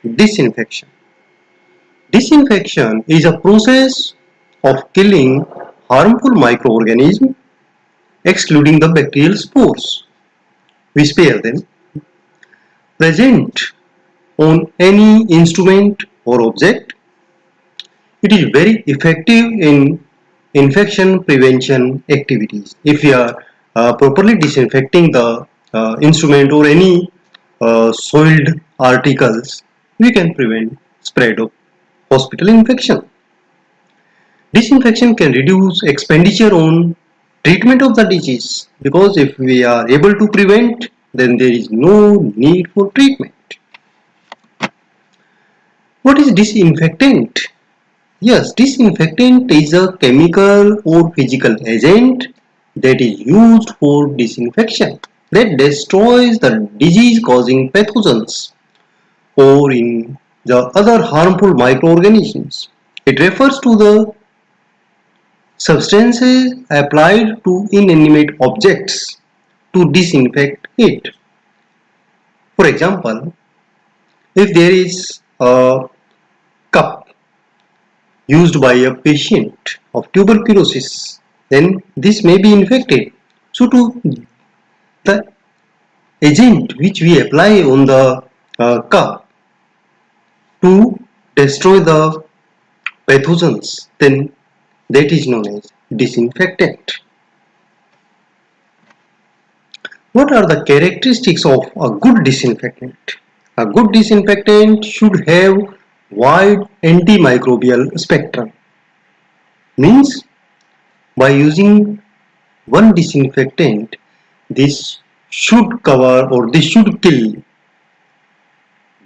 Disinfection. Disinfection is a process of killing harmful microorganisms, excluding the bacterial spores. We spare them. Present on any instrument or object. It is very effective in infection prevention activities. If we are properly disinfecting the instrument or any soiled articles, we can prevent spread of hospital infection. Disinfection can reduce expenditure on treatment of the disease, because if we are able to prevent, then there is no need for treatment. What is disinfectant? Yes, disinfectant is a chemical or physical agent that is used for disinfection, that destroys the disease causing pathogens or in the other harmful microorganisms. It refers to the substances applied to inanimate objects to disinfect it. For example, if there is a cup used by a patient of tuberculosis, then this may be infected. So to the agent which we apply on the cup to destroy the pathogens, then that is known as disinfectant. What are the characteristics of a good disinfectant? A good disinfectant should have wide antimicrobial spectrum. Means by using one disinfectant, this should cover or this should kill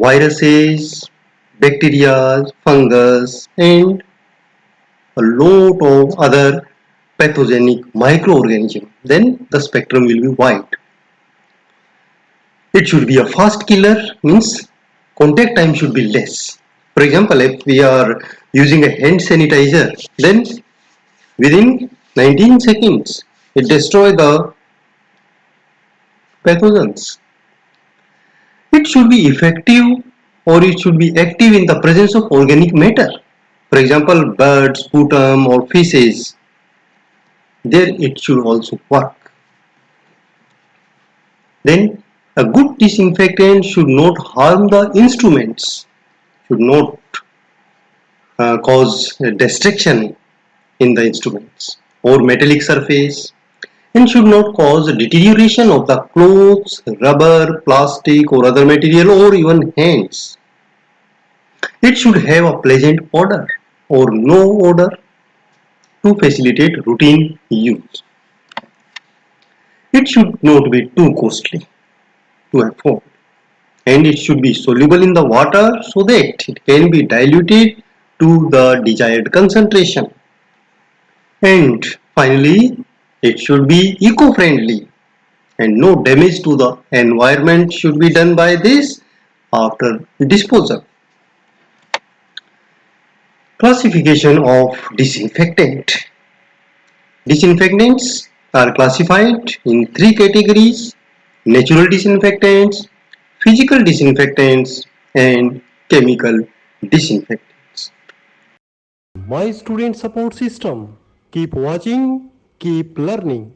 viruses, bacteria, fungus, and a lot of other pathogenic microorganisms. Then the spectrum will be wide. It should be a fast killer, means contact time should be less. For example, if we are using a hand sanitizer, then within 19 seconds it destroys the pathogens. It should be effective or it should be active in the presence of organic matter. For example, birds, sputum or feces. There it should also work. Then a good disinfectant should not harm the instruments, should not cause destruction in the instruments or metallic surface, and should not cause deterioration of the clothes, rubber, plastic or other material or even hands. It should have a pleasant odor or no odor to facilitate routine use. It should not be too costly to afford, and it should be soluble in the water so that it can be diluted to the desired concentration. And finally, it should be eco-friendly and no damage to the environment should be done by this after disposal. Classification of disinfectant. Disinfectants are classified in three categories: natural disinfectants, physical disinfectants, and chemical disinfectants. My student support system. Keep watching, keep learning.